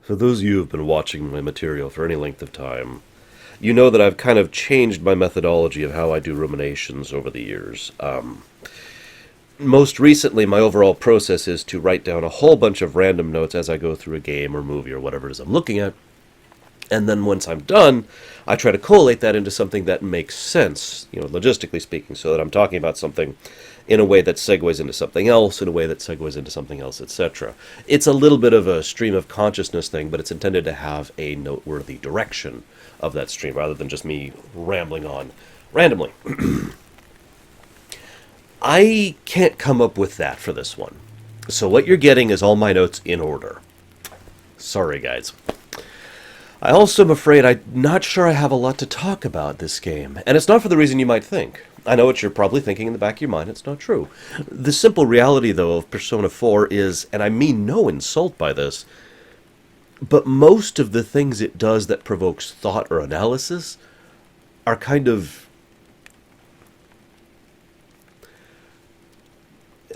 For those of you who have been watching my material for any length of time, you know that I've kind of changed my methodology of how I do ruminations over the years. Most recently, my overall process is to write down a whole bunch of random notes as I go through a game or movie or whatever it is I'm looking at. And then once I'm done, I try to collate that into something that makes sense, logistically speaking, so that I'm talking about something in a way that segues into something else, in a way that segues into something else, etc. It's a little bit of a stream of consciousness thing, but it's intended to have a noteworthy direction of that stream, rather than just me rambling on randomly. I can't come up with that for this one. So what you're getting is all my notes in order. Sorry, guys. I also am afraid I'm not sure I have a lot to talk about this game. And it's not for the reason you might think. I know what you're probably thinking in the back of your mind. It's not true. The simple reality, though, of Persona 4 is, and I mean no insult by this, but most of the things it does that provokes thought or analysis are kind of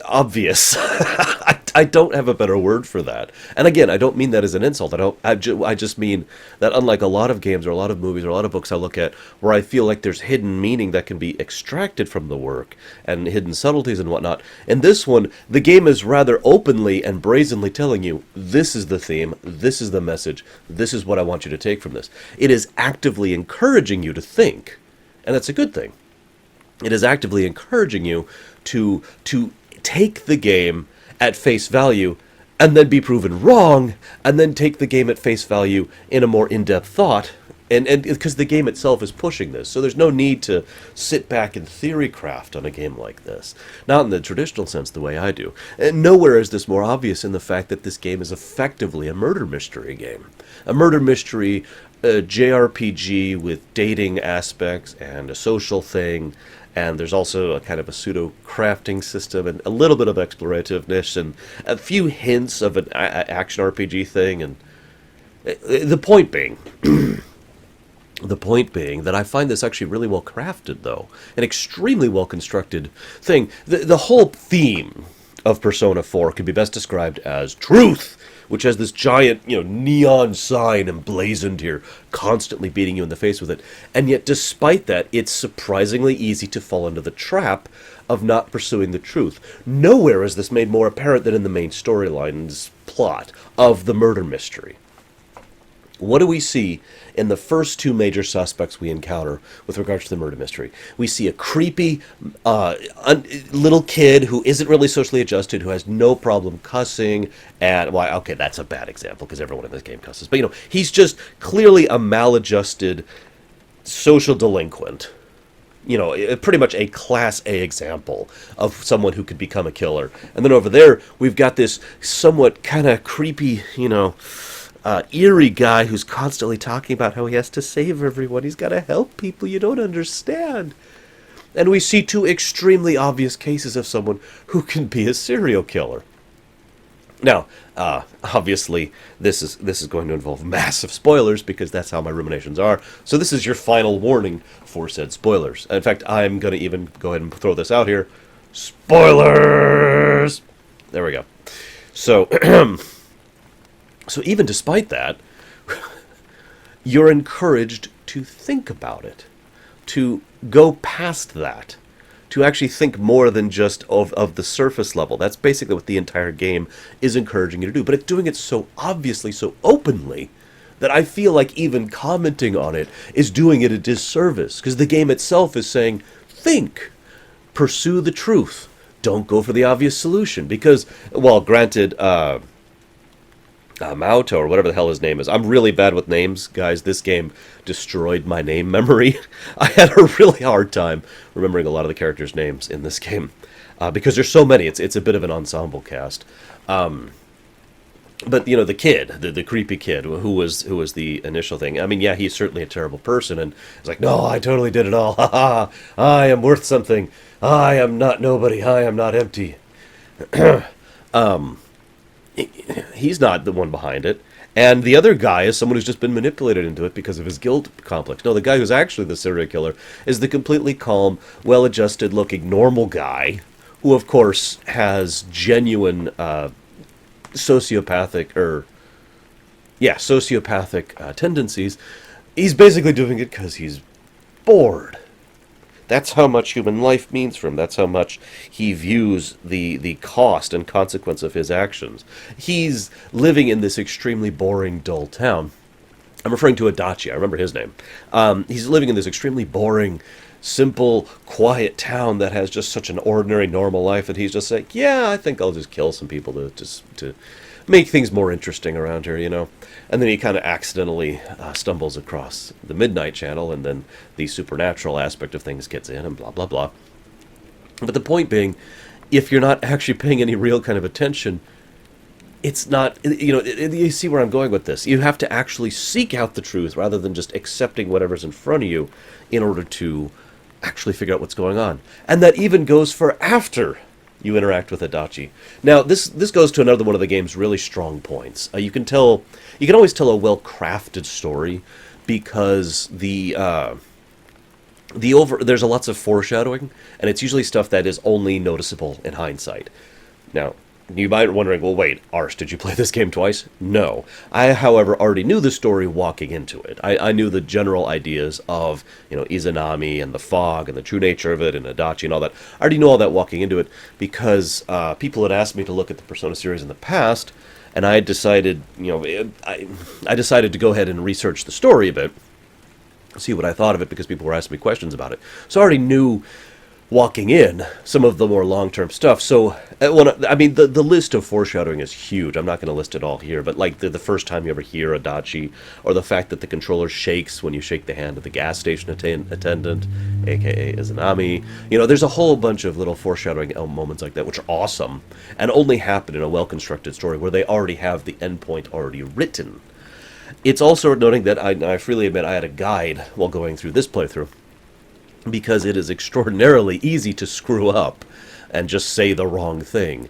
obvious. I don't have a better word for that. And again, I don't mean that as an insult. I just mean that unlike a lot of games or a lot of movies or a lot of books I look at where I feel like there's hidden meaning that can be extracted from the work and hidden subtleties and whatnot, in this one, the game is rather openly and brazenly telling you, this is the theme, this is the message, this is what I want you to take from this. It is actively encouraging you to think, and that's a good thing. It is actively encouraging you to take the game at face value, and then be proven wrong, and then take the game at face value in a more in-depth thought, and because the game itself is pushing this, so there's no need to sit back and theory craft on a game like this. Not in the traditional sense the way I do. And nowhere is this more obvious in the fact that this game is effectively a murder mystery game. A murder mystery, a JRPG with dating aspects and a social thing, and there's also a kind of a pseudo-crafting system and a little bit of explorativeness and a few hints of an action RPG thing. And the point being, that I find this actually really well crafted, though, an extremely well constructed thing. The whole theme of Persona 4 could be best described as truth, which has this giant, neon sign emblazoned here, constantly beating you in the face with it. And yet, despite that, it's surprisingly easy to fall into the trap of not pursuing the truth. Nowhere is this made more apparent than in the main storyline's plot of the murder mystery. What do we see in the first two major suspects we encounter with regards to the murder mystery? We see a creepy little kid who isn't really socially adjusted, who has no problem cussing, and, well, okay, that's a bad example, because everyone in this game cusses, but, he's just clearly a maladjusted social delinquent. Pretty much a Class A example of someone who could become a killer. And then over there, we've got this somewhat kind of creepy, eerie guy who's constantly talking about how he has to save everyone. He's got to help people you don't understand. And we see two extremely obvious cases of someone who can be a serial killer. Now, obviously, this is going to involve massive spoilers, because that's how my ruminations are. So this is your final warning for said spoilers. In fact, I'm going to even go ahead and throw this out here. Spoilers! There we go. So, so even despite that, you're encouraged to think about it, to go past that, to actually think more than just of the surface level. That's basically what the entire game is encouraging you to do. But it's doing it so obviously, so openly, that I feel like even commenting on it is doing it a disservice, because the game itself is saying, think, pursue the truth, don't go for the obvious solution. Because, well, granted, Mauto, or whatever the hell his name is. I'm really bad with names, guys. This game destroyed my name memory. I had a really hard time remembering a lot of the characters' names in this game, because there's so many. It's a bit of an ensemble cast. But the kid, the creepy kid, who was the initial thing. I mean, yeah, he's certainly a terrible person, and it's like, no, I totally did it all. Ha ha! I am worth something. I am not nobody. I am not empty. He's not the one behind it. And the other guy is someone who's just been manipulated into it because of his guilt complex. No, the guy who's actually the serial killer is the completely calm, well-adjusted looking normal guy who, of course, has genuine sociopathic or yeah, sociopathic tendencies, he's basically doing it because he's bored. That's how much human life means for him. That's how much he views the cost and consequence of his actions. He's living in this extremely boring, dull town. I'm referring to Adachi. I remember his name. He's living in this extremely boring, simple, quiet town that has just such an ordinary, normal life that he's just like, yeah, I think I'll just kill some people to make things more interesting around here, you know. And then he kind of accidentally stumbles across the Midnight Channel, and then the supernatural aspect of things gets in, and blah, blah, blah. But the point being, if you're not actually paying any real kind of attention, it's not, you know, you see where I'm going with this. You have to actually seek out the truth rather than just accepting whatever's in front of you in order to actually figure out what's going on. And that even goes for after you interact with Adachi. Now, this goes to another one of the game's really strong points. You can always tell a well-crafted story because there's lots of foreshadowing, and it's usually stuff that is only noticeable in hindsight. Now, you might be wondering, well, wait, Arse, did you play this game twice? No. I, however, already knew the story walking into it. I knew the general ideas of, you know, Izanami and the fog and the true nature of it and Adachi and all that. I already knew all that walking into it because people had asked me to look at the Persona series in the past, and I had decided, you know, I decided to go ahead and research the story a bit, see what I thought of it, because people were asking me questions about it. So I already knew walking in some of the more long-term stuff. So, I mean, the list of foreshadowing is huge. I'm not going to list it all here, but like the first time you ever hear Adachi, or the fact that the controller shakes when you shake the hand of the gas station attendant, aka Izanami. You know, there's a whole bunch of little foreshadowing moments like that, which are awesome, and only happen in a well-constructed story where they already have the endpoint already written. It's also worth noting that I freely admit I had a guide while going through this playthrough, because it is extraordinarily easy to screw up and just say the wrong thing.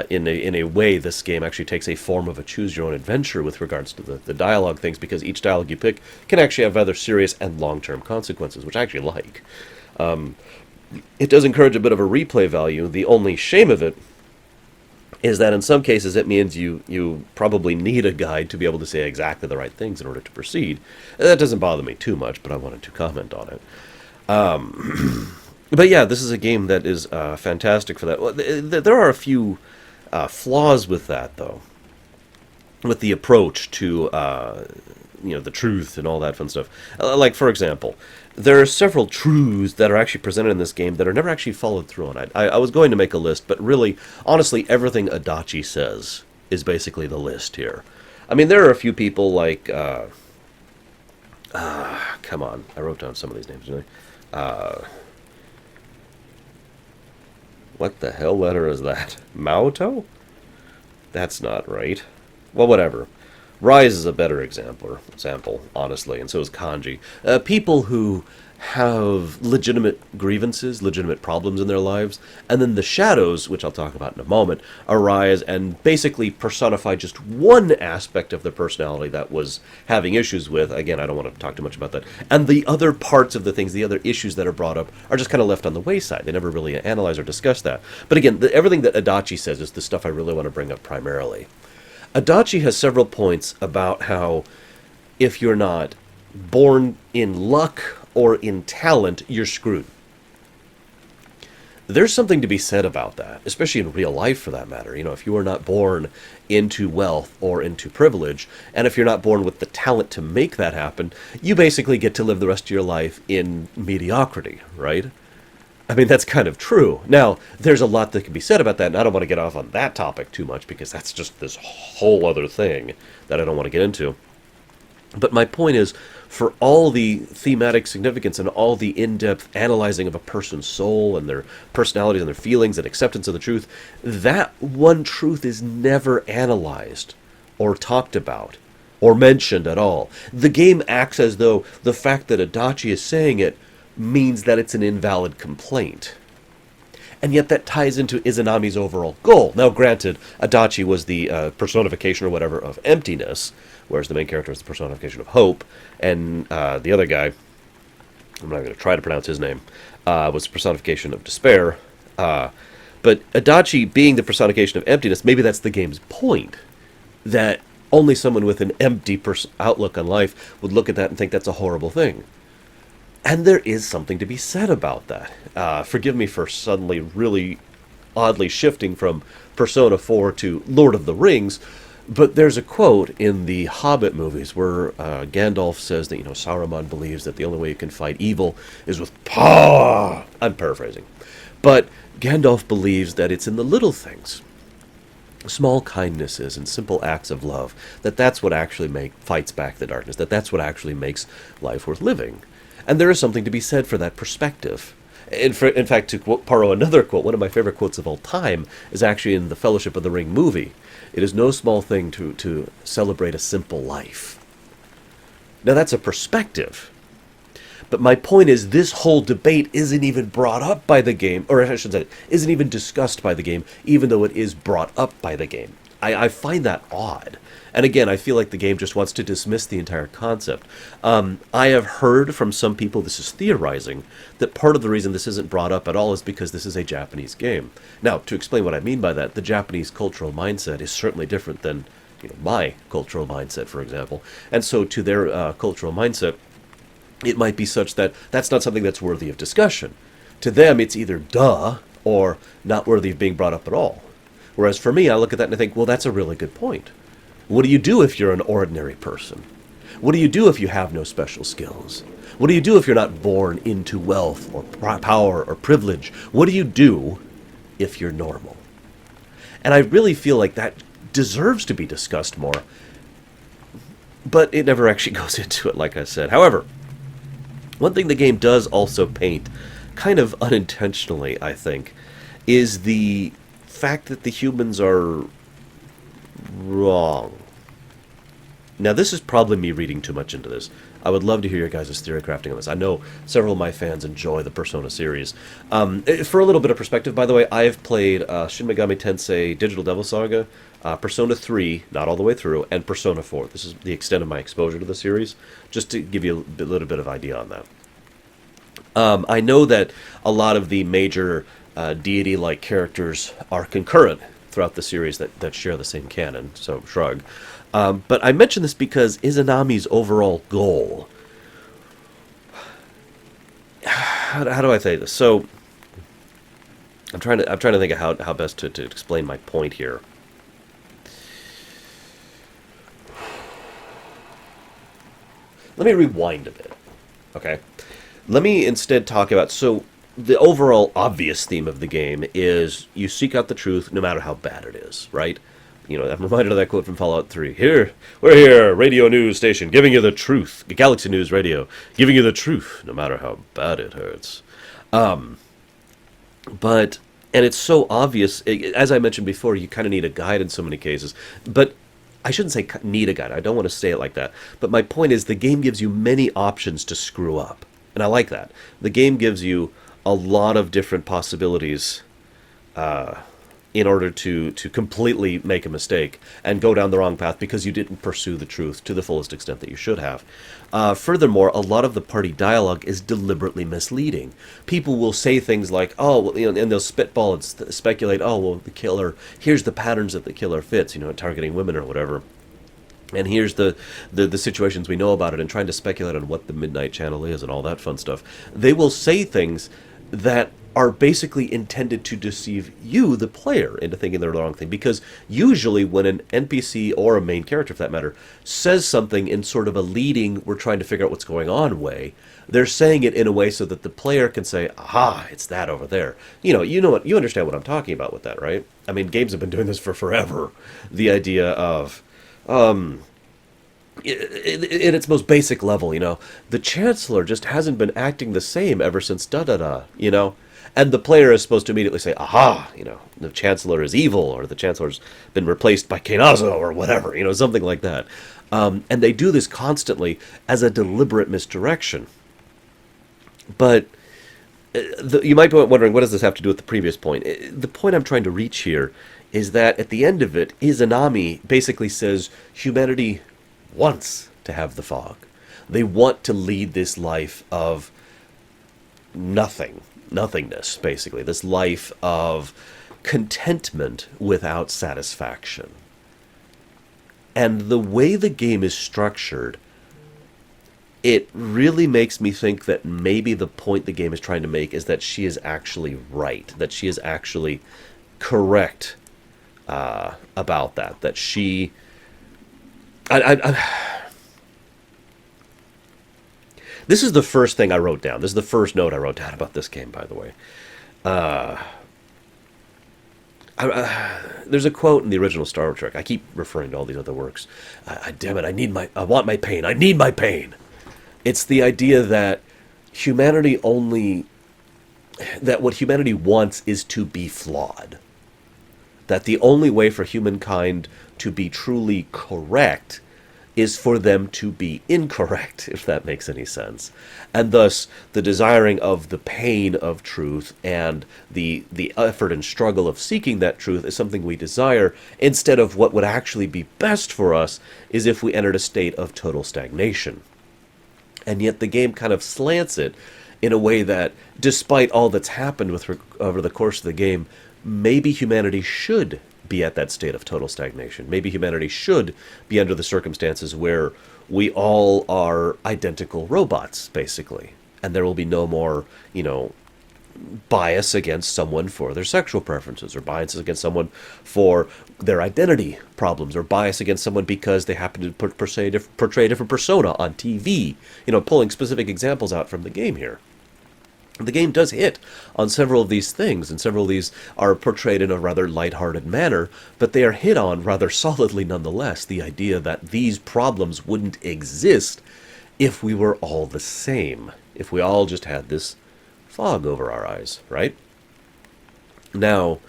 In a way, this game actually takes a form of a choose-your-own-adventure with regards to the dialogue things, because each dialogue you pick can actually have either serious and long-term consequences, which I actually like. It does encourage a bit of a replay value. The only shame of it is that in some cases it means you probably need a guide to be able to say exactly the right things in order to proceed. That doesn't bother me too much, but I wanted to comment on it. But yeah, this is a game that is fantastic for that. Well, there are a few flaws with that, though, with the approach to the truth and all that fun stuff. Like, for example, there are several truths that are actually presented in this game that are never actually followed through on. I was going to make a list, but really, honestly, everything Adachi says is basically the list here. I mean, there are a few people like... come on, I wrote down some of these names, didn't I? What the hell letter is that? Maoto? That's not right. Well, whatever. Rise is a better example, honestly, and so is Kanji. People who have legitimate grievances, legitimate problems in their lives, and then the shadows, which I'll talk about in a moment, arise and basically personify just one aspect of their personality that was having issues with. Again, I don't want to talk too much about that. And the other parts of the things, the other issues that are brought up, are just kind of left on the wayside. They never really analyze or discuss that. But again, everything that Adachi says is the stuff I really want to bring up primarily. Adachi has several points about how if you're not born in luck or in talent, you're screwed. There's something to be said about that, especially in real life for that matter. You know, if you are not born into wealth or into privilege, and if you're not born with the talent to make that happen, you basically get to live the rest of your life in mediocrity, right? I mean, that's kind of true. Now, there's a lot that can be said about that, and I don't want to get off on that topic too much, because that's just this whole other thing that I don't want to get into. But my point is, for all the thematic significance and all the in-depth analyzing of a person's soul and their personalities and their feelings and acceptance of the truth, that one truth is never analyzed or talked about or mentioned at all. The game acts as though the fact that Adachi is saying it means that it's an invalid complaint. And yet that ties into Izanami's overall goal. Now, granted, Adachi was the personification or whatever of emptiness, whereas the main character is the personification of hope, and the other guy, I'm not going to try to pronounce his name, was the personification of despair. But Adachi being the personification of emptiness, maybe that's the game's point, that Only someone with an empty outlook on life would look at that and think that's a horrible thing. And there is something to be said about that. Forgive me for suddenly really oddly shifting from Persona 4 to Lord of the Rings, but there's a quote in the Hobbit movies where Gandalf says that, Saruman believes that the only way you can fight evil is with power. I'm paraphrasing. But Gandalf believes that it's in the little things, small kindnesses and simple acts of love, that's what actually fights back the darkness, that's what actually makes life worth living. And there is something to be said for that perspective. In fact, to borrow another quote, one of my favorite quotes of all time is actually in the Fellowship of the Ring movie. It is no small thing to celebrate a simple life. Now that's a perspective. But my point is, this whole debate isn't even brought up by the game, or I should say, isn't even discussed by the game, even though it is brought up by the game. I find that odd. And again, I feel like the game just wants to dismiss the entire concept. I have heard from some people, this is theorizing, that part of the reason this isn't brought up at all is because this is a Japanese game. Now, to explain what I mean by that, the Japanese cultural mindset is certainly different than my cultural mindset, for example. And so to their cultural mindset, it might be such that that's not something that's worthy of discussion. To them, it's either duh or not worthy of being brought up at all. Whereas for me, I look at that and I think, well, that's a really good point. What do you do if you're an ordinary person? What do you do if you have no special skills? What do you do if you're not born into wealth or power or privilege? What do you do if you're normal? And I really feel like that deserves to be discussed more, but it never actually goes into it, like I said. However, one thing the game does also paint, kind of unintentionally, I think, is the fact that the humans are wrong. Now, this is probably me reading too much into this. I would love to hear your guys' theory crafting on this. I know several of my fans enjoy the Persona series. For a little bit of perspective, by the way, I have played Shin Megami Tensei Digital Devil Saga, Persona 3, not all the way through, and Persona 4. This is the extent of my exposure to the series, just to give you a little bit of idea on that. I know that a lot of the major deity-like characters are concurrent throughout the series that share the same canon, so shrug. But I mention this because Izanami's overall goal... How do I say this? So, I'm trying to think of how best to explain my point here. Let me rewind a bit, okay? Let me instead talk about... So, the overall obvious theme of the game is you seek out the truth no matter how bad it is, right? I'm reminded of that quote from Fallout 3. We're here, radio news station, giving you the truth. Galaxy News Radio, giving you the truth, no matter how bad it hurts. And it's so obvious, as I mentioned before, you kind of need a guide in so many cases. But I shouldn't say need a guide, I don't want to say it like that. But my point is, the game gives you many options to screw up. And I like that. The game gives you a lot of different possibilities in order to completely make a mistake and go down the wrong path because you didn't pursue the truth to the fullest extent that you should have. Furthermore, a lot of the party dialogue is deliberately misleading. People will say things like, and they'll spitball and speculate, the killer, here's the patterns that the killer fits, targeting women or whatever. And here's the situations we know about it, and trying to speculate on what the Midnight Channel is and all that fun stuff. They will say things that are basically intended to deceive you, the player, into thinking they're the wrong thing. Because usually when an NPC, or a main character for that matter, says something in sort of a leading, we're trying to figure out what's going on way, they're saying it in a way so that the player can say, aha, it's that over there. You understand what I'm talking about with that, right? I mean, games have been doing this for forever. The idea of... in its most basic level, the Chancellor just hasn't been acting the same ever since da-da-da, And the player is supposed to immediately say, aha, the Chancellor is evil, or the Chancellor's been replaced by Kenazo, or whatever, something like that. And they do this constantly as a deliberate misdirection. But you might be wondering, what does this have to do with the previous point? The point I'm trying to reach here is that at the end of it, Izanami basically says humanity wants to have the fog. They want to lead this life of nothingness, basically. This life of contentment without satisfaction. And the way the game is structured, it really makes me think that maybe the point the game is trying to make is that she is actually right, that she is actually correct about that. That she, this is the first thing I wrote down. This is the first note I wrote down about this game, by the way. There's a quote in the original Star Trek. I keep referring to all these other works. Damn it! I want my pain. I need my pain. It's the idea that what humanity wants is to be flawed. That the only way for humankind to be truly correct is for them to be incorrect, if that makes any sense. And thus, the desiring of the pain of truth and the effort and struggle of seeking that truth is something we desire, instead of what would actually be best for us is if we entered a state of total stagnation. And yet the game kind of slants it in a way that, despite all that's happened over the course of the game, maybe humanity should be at that state of total stagnation. Maybe humanity should be under the circumstances where we all are identical robots, basically. And there will be no more, bias against someone for their sexual preferences, or bias against someone for their identity problems, or bias against someone because they happen to portray a different persona on TV. Pulling specific examples out from the game here. The game does hit on several of these things, and several of these are portrayed in a rather lighthearted manner, but they are hit on rather solidly nonetheless. The idea that these problems wouldn't exist if we were all the same, if we all just had this fog over our eyes, right? Now,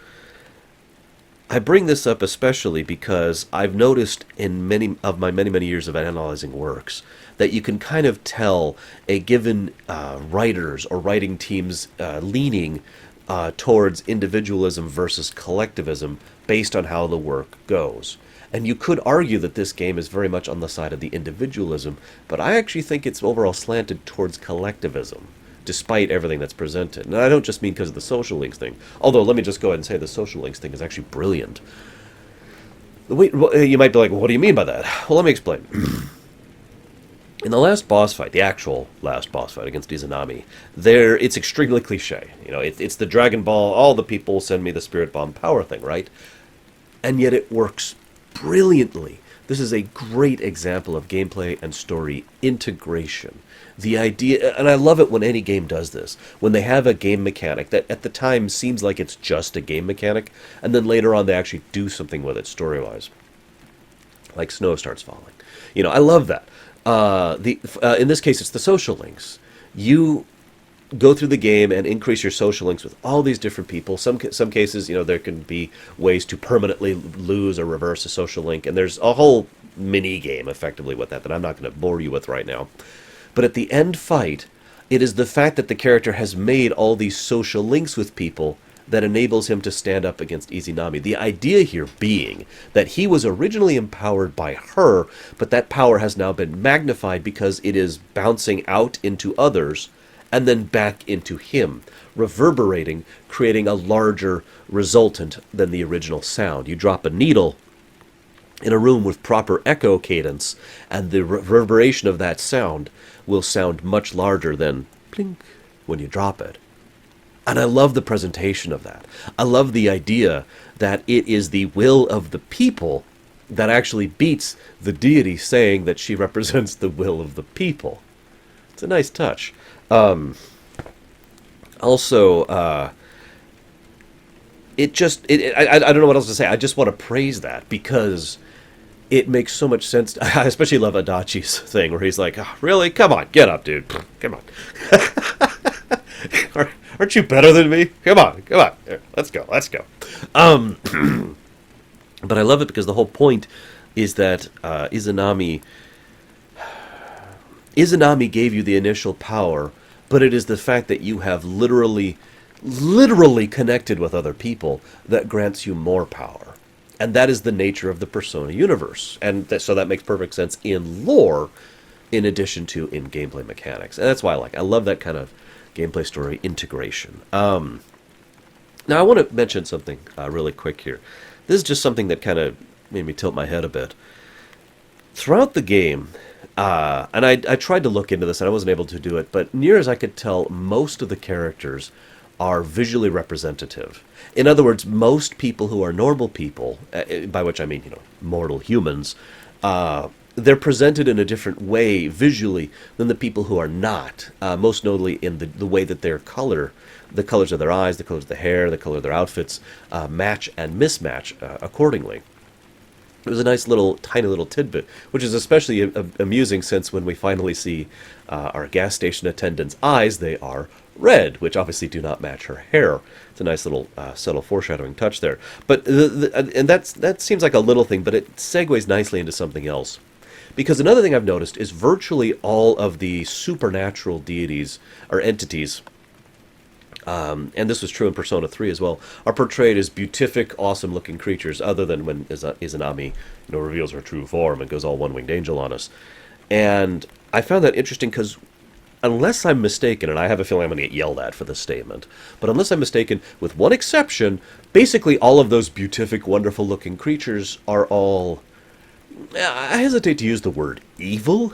I bring this up especially because I've noticed in many of my many years of analyzing works that you can kind of tell a given writers or writing team's leaning towards individualism versus collectivism based on how the work goes. And you could argue that this game is very much on the side of the individualism, but I actually think it's overall slanted towards collectivism, despite everything that's presented. And I don't just mean because of the social links thing, although let me just go ahead and say the social links thing is actually brilliant. You might be like, well, what do you mean by that? Well, let me explain. In the last boss fight, the actual last boss fight against Izanami, it's extremely cliche. It's the Dragon Ball, all the people send me the Spirit Bomb power thing, right? And yet it works brilliantly. This is a great example of gameplay and story integration. The idea, and I love it when any game does this, when they have a game mechanic that at the time seems like it's just a game mechanic, and then later on they actually do something with it story-wise. Like snow starts falling. I love that. In this case, it's the social links. You go through the game and increase your social links with all these different people. Some cases, there can be ways to permanently lose or reverse a social link, and there's a whole mini game effectively with that I'm not going to bore you with right now. But at the end fight, it is the fact that the character has made all these social links with people that enables him to stand up against Izanami. The idea here being that he was originally empowered by her, but that power has now been magnified because it is bouncing out into others and then back into him, reverberating, creating a larger resultant than the original sound. You drop a needle in a room with proper echo cadence, and the reverberation of that sound will sound much larger than plink when you drop it. And I love the presentation of that. I love the idea that it is the will of the people that actually beats the deity saying that she represents the will of the people. It's a nice touch. I don't know what else to say. I just want to praise that because it makes so much sense. I especially love Adachi's thing where he's like, oh, really? Come on, get up, dude. Come on. Aren't you better than me? Come on. Here, let's go. But I love it because the whole point is that Izanami gave you the initial power, but it is the fact that you have literally connected with other people that grants you more power. And that is the nature of the Persona universe. And so that makes perfect sense in lore, in addition to in gameplay mechanics. And that's why I love that kind of gameplay story integration. Now I want to mention something really quick here. This is just something that kind of made me tilt my head a bit. Throughout the game, and I tried to look into this and I wasn't able to do it, but near as I could tell, most of the characters are visually representative. In other words, most people who are normal people, by which I mean, mortal humans, they're presented in a different way visually than the people who are not. Most notably in the way that their the colors of their eyes, the colors of the hair, the color of their outfits, match and mismatch accordingly. It was a nice tiny little tidbit, which is especially amusing since when we finally see our gas station attendant's eyes, they are red, which obviously do not match her hair. It's a nice little subtle foreshadowing touch there. But and that seems like a little thing, but it segues nicely into something else. Because another thing I've noticed is virtually all of the supernatural deities or entities, and this was true in Persona 3 as well, are portrayed as beatific, awesome-looking creatures, other than when Izanami, reveals her true form and goes all one-winged angel on us. And I found that interesting because, unless I'm mistaken, and I have a feeling I'm going to get yelled at for this statement, but unless I'm mistaken, with one exception, basically all of those beatific, wonderful-looking creatures are all, I hesitate to use the word evil,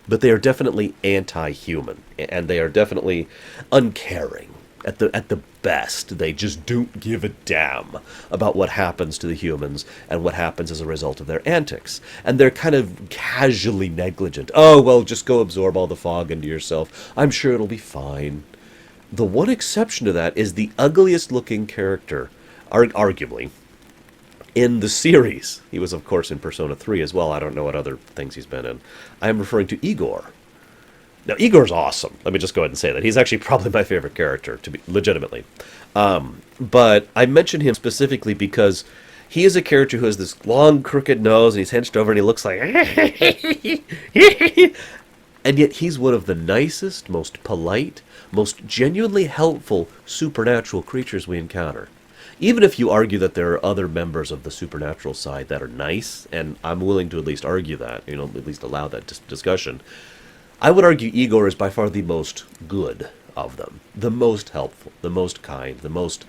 but they are definitely anti-human, and they are definitely uncaring. At the best, they just don't give a damn about what happens to the humans and what happens as a result of their antics. And they're kind of casually negligent. Oh, well, just go absorb all the fog into yourself. I'm sure it'll be fine. The one exception to that is the ugliest looking character, arguably, in the series. He was, of course, in Persona 3 as well. I don't know what other things he's been in. I am referring to Igor. Now, Igor's awesome. Let me just go ahead and say that. He's actually probably my favorite character, to be legitimately. But I mention him specifically because he is a character who has this long, crooked nose, and he's hunched over, and he looks like... And yet he's one of the nicest, most polite, most genuinely helpful supernatural creatures we encounter. Even if you argue that there are other members of the supernatural side that are nice, and I'm willing to at least argue that, at least allow that discussion, I would argue Igor is by far the most good of them, the most helpful, the most kind, the most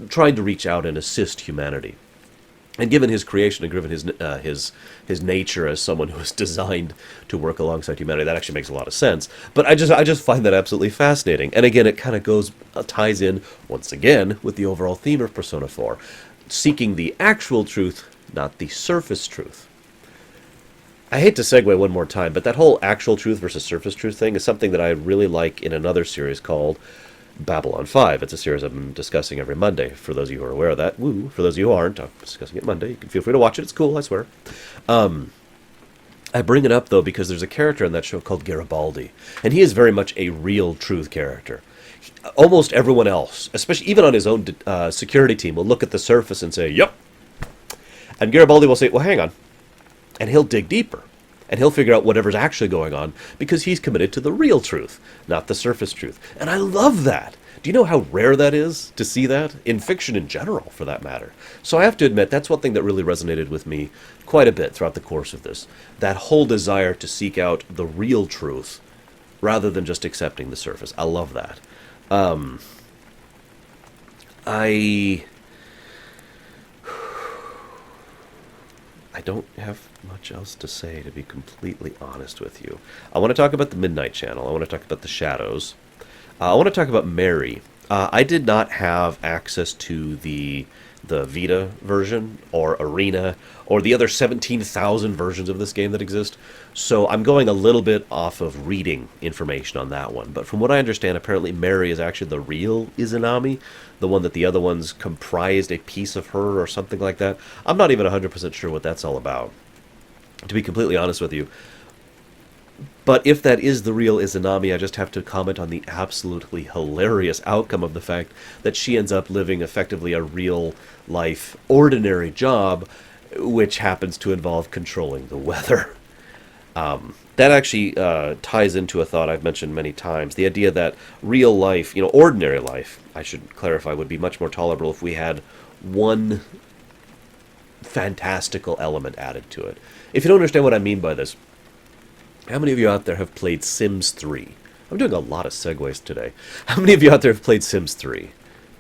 trying to reach out and assist humanity. And given his creation and given his nature as someone who is designed to work alongside humanity, that actually makes a lot of sense. But I just find that absolutely fascinating. And again, it kind of ties in once again with the overall theme of Persona 4, seeking the actual truth, not the surface truth. I hate to segue one more time, but that whole actual truth versus surface truth thing is something that I really like in another series called Babylon 5. It's a series I'm discussing every Monday, for those of you who are aware of that. Woo! For those of you who aren't, I'm discussing it Monday. You can feel free to watch it. It's cool, I swear. I bring it up, though, because there's a character in that show called Garibaldi, and he is very much a real truth character. Almost everyone else, especially even on his own security team, will look at the surface and say, yep. And Garibaldi will say, well, hang on. And he'll dig deeper. And he'll figure out whatever's actually going on because he's committed to the real truth, not the surface truth. And I love that. Do you know how rare that is to see that? In fiction in general, for that matter. So I have to admit, that's one thing that really resonated with me quite a bit throughout the course of this. That whole desire to seek out the real truth rather than just accepting the surface. I love that. I don't have much else to say, to be completely honest with you. I want to talk about the Midnight Channel. I want to talk about the Shadows. I want to talk about Mary. I did not have access to the Vita version or Arena or the other 17,000 versions of this game that exist, so I'm going a little bit off of reading information on that one. But from what I understand, apparently Mary is actually the real Izanami, the one that the other ones comprised a piece of her or something like that. I'm not even 100% sure what that's all about, to be completely honest with you. But if that is the real Izanami, I just have to comment on the absolutely hilarious outcome of the fact that she ends up living effectively a real-life, ordinary job, which happens to involve controlling the weather. That actually ties into a thought I've mentioned many times. The idea that real life, ordinary life, I should clarify, would be much more tolerable if we had one fantastical element added to it. If you don't understand what I mean by this, how many of you out there have played Sims 3? I'm doing a lot of segues today. How many of you out there have played Sims 3?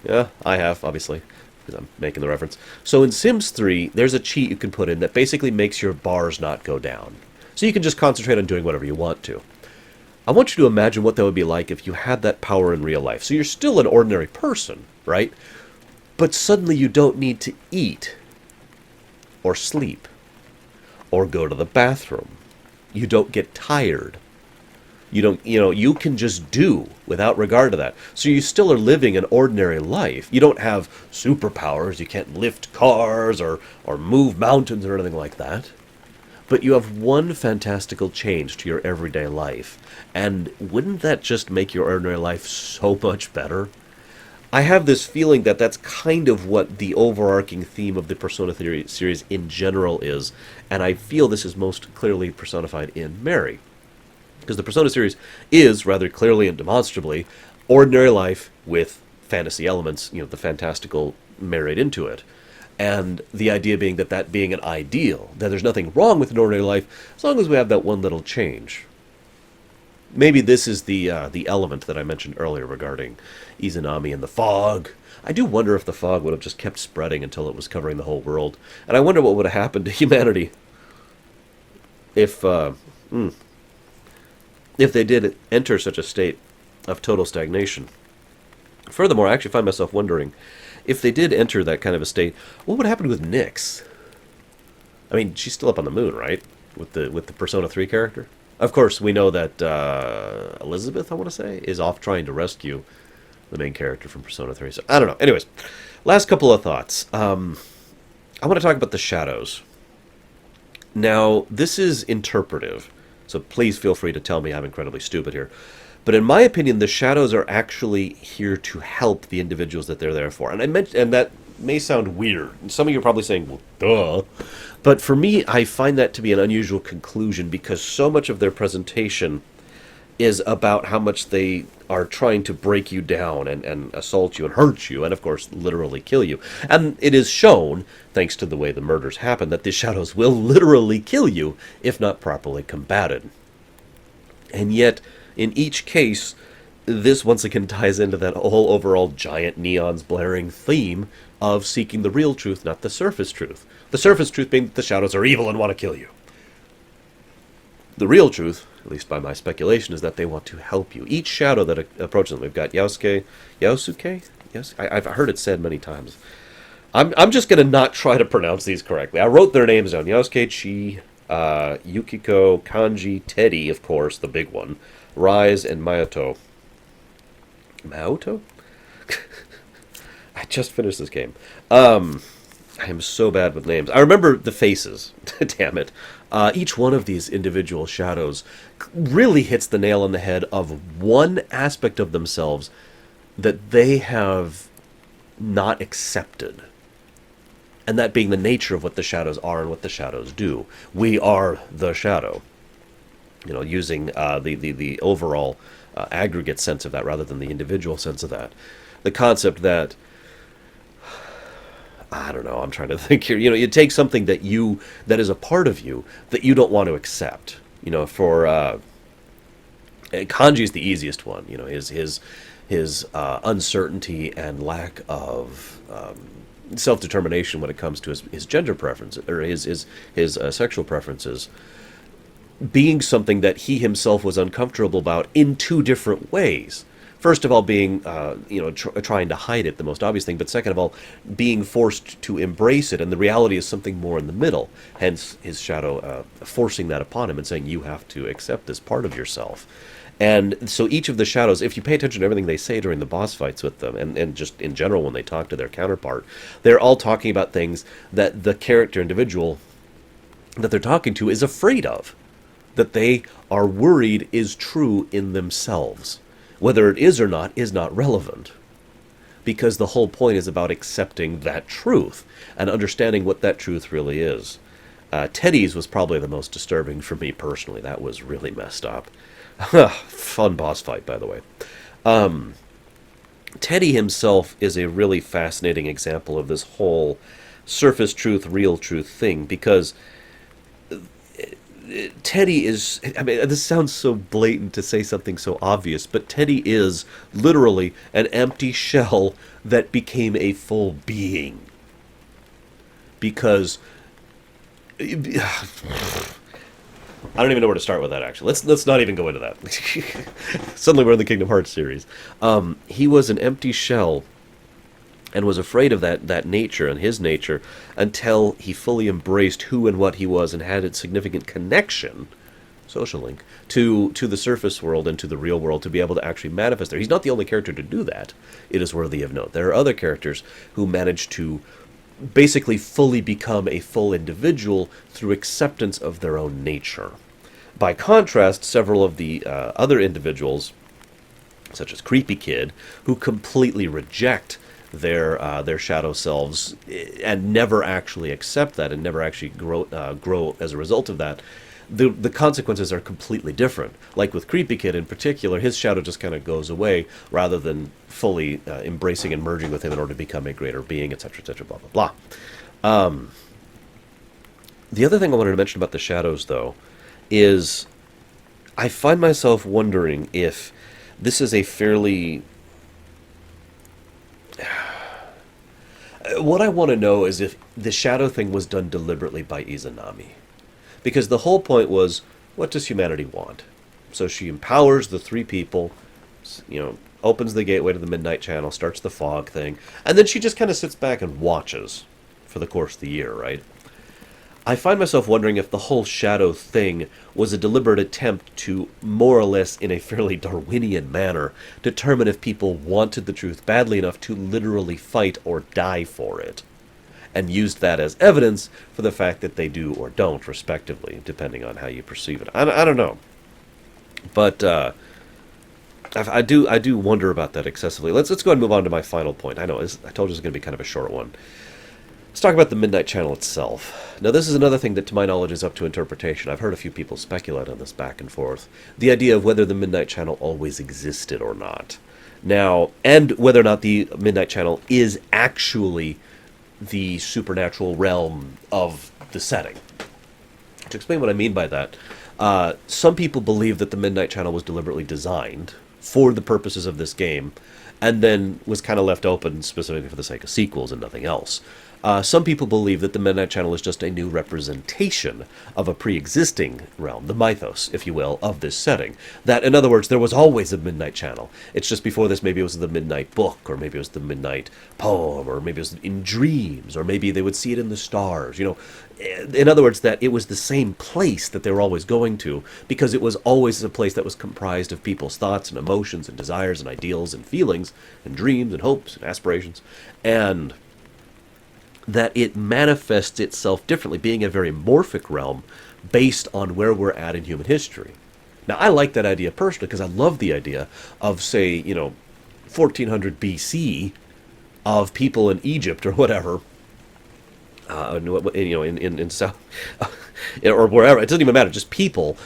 Yeah, I have, obviously, because I'm making the reference. So in Sims 3, there's a cheat you can put in that basically makes your bars not go down. So you can just concentrate on doing whatever you want to. I want you to imagine what that would be like if you had that power in real life. So you're still an ordinary person, right? But suddenly you don't need to eat or sleep or go to the bathroom. You don't get tired. You don't, you can just do without regard to that. So you still are living an ordinary life. You don't have superpowers. You can't lift cars or move mountains or anything like that. But you have one fantastical change to your everyday life. And wouldn't that just make your ordinary life so much better? I have this feeling that that's kind of what the overarching theme of the Persona Theory series in general is. And I feel this is most clearly personified in Mary. Because the Persona series is, rather clearly and demonstrably, ordinary life with fantasy elements, the fantastical married into it. And the idea being that being an ideal, that there's nothing wrong with an ordinary life, as long as we have that one little change. Maybe this is the element that I mentioned earlier regarding Izanami and the fog. I do wonder if the fog would have just kept spreading until it was covering the whole world. And I wonder what would have happened to humanity if they did enter such a state of total stagnation. Furthermore, I actually find myself wondering, if they did enter that kind of a state, what would happen with Nyx? I mean, she's still up on the moon, right? With the Persona 3 character? Of course, we know that Elizabeth, I want to say, is off trying to rescue the main character from Persona 3. So, I don't know. Anyways, last couple of thoughts. I want to talk about the shadows. Now, this is interpretive, so please feel free to tell me I'm incredibly stupid here. But in my opinion, the shadows are actually here to help the individuals that they're there for. And that may sound weird. Some of you are probably saying, well, duh. But for me, I find that to be an unusual conclusion because so much of their presentation is about how much they are trying to break you down and assault you and hurt you and, of course, literally kill you. And it is shown, thanks to the way the murders happen, that the shadows will literally kill you if not properly combated. And yet, in each case, this once again ties into that whole overall giant neons blaring theme of seeking the real truth, not the surface truth. The surface truth being that the shadows are evil and want to kill you. The real truth, at least by my speculation, is that they want to help you. Each shadow that approaches them, we've got Yaosuke? Yes, I've heard it said many times. I'm just going to not try to pronounce these correctly. I wrote their names down. Yaosuke, Chi, Yukiko, Kanji, Teddy, of course, the big one, Rise, and Maoto. Maoto? I just finished this game. I am so bad with names. I remember the faces. Damn it. Each one of these individual shadows really hits the nail on the head of one aspect of themselves that they have not accepted. And that being the nature of what the shadows are and what the shadows do. We are the shadow. Using the overall aggregate sense of that rather than the individual sense of that. The concept that, I don't know, I'm trying to think here. You take something that is a part of you that you don't want to accept. For Kanji is the easiest one. His uncertainty and lack of self-determination when it comes to his gender preference or his sexual preferences, being something that he himself was uncomfortable about in two different ways. First of all, being, trying to hide it, the most obvious thing. But second of all, being forced to embrace it. And the reality is something more in the middle. Hence his shadow forcing that upon him and saying, you have to accept this part of yourself. And so each of the shadows, if you pay attention to everything they say during the boss fights with them, and just in general when they talk to their counterpart, they're all talking about things that the character individual that they're talking to is afraid of. That they are worried is true in themselves. Whether it is or not is not relevant. Because the whole point is about accepting that truth and understanding what that truth really is. Teddy's was probably the most disturbing for me personally. That was really messed up. Fun boss fight, by the way. Teddy himself is a really fascinating example of this whole surface truth, real truth thing, because Teddy is, this sounds so blatant to say something so obvious, but Teddy is literally an empty shell that became a full being. Because I don't even know where to start with that. Actually, let's not even go into that. Suddenly, we're in the Kingdom Hearts series. He was an empty shell, and was afraid of that nature and his nature until he fully embraced who and what he was and had a significant connection, social link, to the surface world and to the real world to be able to actually manifest there. He's not the only character to do that. It is worthy of note. There are other characters who manage to basically fully become a full individual through acceptance of their own nature. By contrast, several of the other individuals, such as Creepy Kid, who completely reject their shadow selves and never actually accept that and never actually grow as a result of that, the consequences are completely different. Like with Creepy Kid in particular, his shadow just kind of goes away rather than fully embracing and merging with him in order to become a greater being, etc., etc., blah, blah, blah. The other thing I wanted to mention about the shadows, though, is I find myself wondering if this is a fairly... What I want to know is if the shadow thing was done deliberately by Izanami. Because the whole point was, what does humanity want? So she empowers the three people, opens the gateway to the Midnight Channel, starts the fog thing, and then she just kind of sits back and watches for the course of the year, right? I find myself wondering if the whole shadow thing was a deliberate attempt to, more or less in a fairly Darwinian manner, determine if people wanted the truth badly enough to literally fight or die for it, and used that as evidence for the fact that they do or don't, respectively, depending on how you perceive it. I don't know. But I do wonder about that excessively. Let's go ahead and move on to my final point. I know, I told you it's going to be kind of a short one. Let's talk about the Midnight Channel itself. Now, this is another thing that, to my knowledge, is up to interpretation. I've heard a few people speculate on this back and forth. The idea of whether the Midnight Channel always existed or not. Now, and whether or not the Midnight Channel is actually the supernatural realm of the setting. To explain what I mean by that, some people believe that the Midnight Channel was deliberately designed for the purposes of this game, and then was kind of left open specifically for the sake of sequels and nothing else. Some people believe that the Midnight Channel is just a new representation of a pre-existing realm, the mythos, if you will, of this setting. That, in other words, there was always a Midnight Channel. It's just before this, maybe it was the Midnight Book, or maybe it was the Midnight Poem, or maybe it was in dreams, or maybe they would see it in the stars. In other words, that it was the same place that they were always going to, because it was always a place that was comprised of people's thoughts and emotions and desires and ideals and feelings and dreams and hopes and aspirations, and that it manifests itself differently, being a very morphic realm based on where we're at in human history. Now, I like that idea personally because I love the idea of, say, 1400 BC, of people in Egypt or whatever, in South, or wherever, it doesn't even matter, just people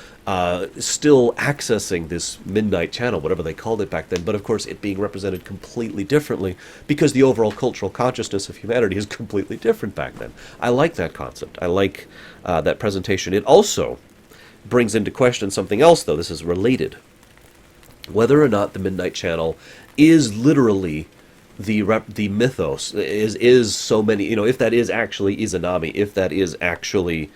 still accessing this Midnight Channel, whatever they called it back then, but of course it being represented completely differently because the overall cultural consciousness of humanity is completely different back then. I like that concept. I like that presentation. It also brings into question something else, though. This is related. Whether or not the Midnight Channel is literally the mythos, is so many, if that is actually Izanami, if that is actually...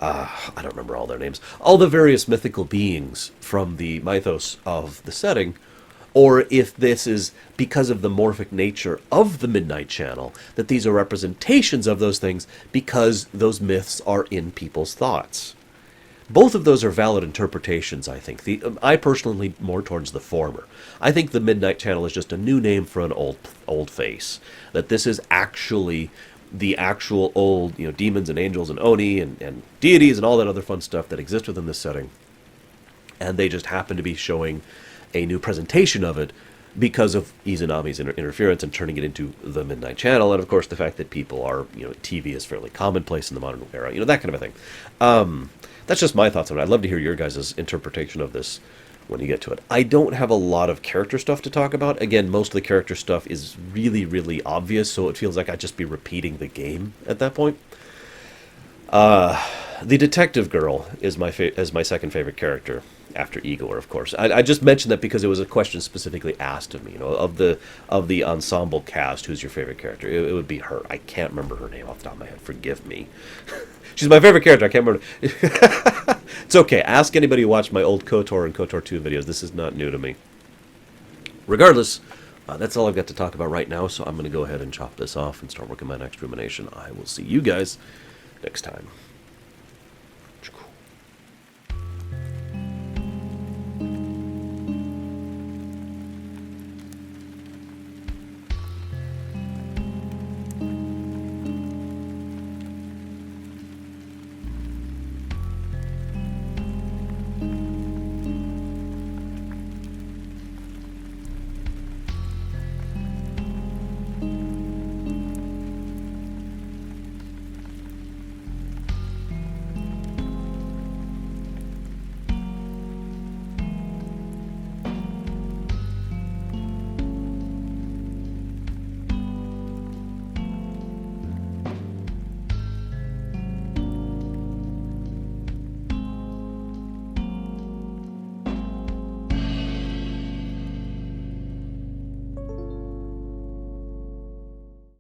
I don't remember all their names. All the various mythical beings from the mythos of the setting, or if this is because of the morphic nature of the Midnight Channel, that these are representations of those things because those myths are in people's thoughts. Both of those are valid interpretations, I think. I personally lean more towards the former. I think the Midnight Channel is just a new name for an old face. That this is actually the actual old, demons and angels and Oni and deities and all that other fun stuff that exists within this setting. And they just happen to be showing a new presentation of it because of Izanami's interference and turning it into the Midnight Channel. And of course the fact that people are, TV is fairly commonplace in the modern era, that kind of a thing. That's just my thoughts on it. I'd love to hear your guys' interpretation of this when you get to it. I don't have a lot of character stuff to talk about. Again, most of the character stuff is really, really obvious, so it feels like I'd just be repeating the game at that point. The detective girl is my second favorite character, after Igor, of course. I just mentioned that because it was a question specifically asked of me. Of the ensemble cast, who's your favorite character? It would be her. I can't remember her name off the top of my head. Forgive me. She's my favorite character. I can't remember. It's okay. Ask anybody who watched my old KOTOR and KOTOR 2 videos. This is not new to me. Regardless, that's all I've got to talk about right now, so I'm going to go ahead and chop this off and start working my next rumination. I will see you guys next time.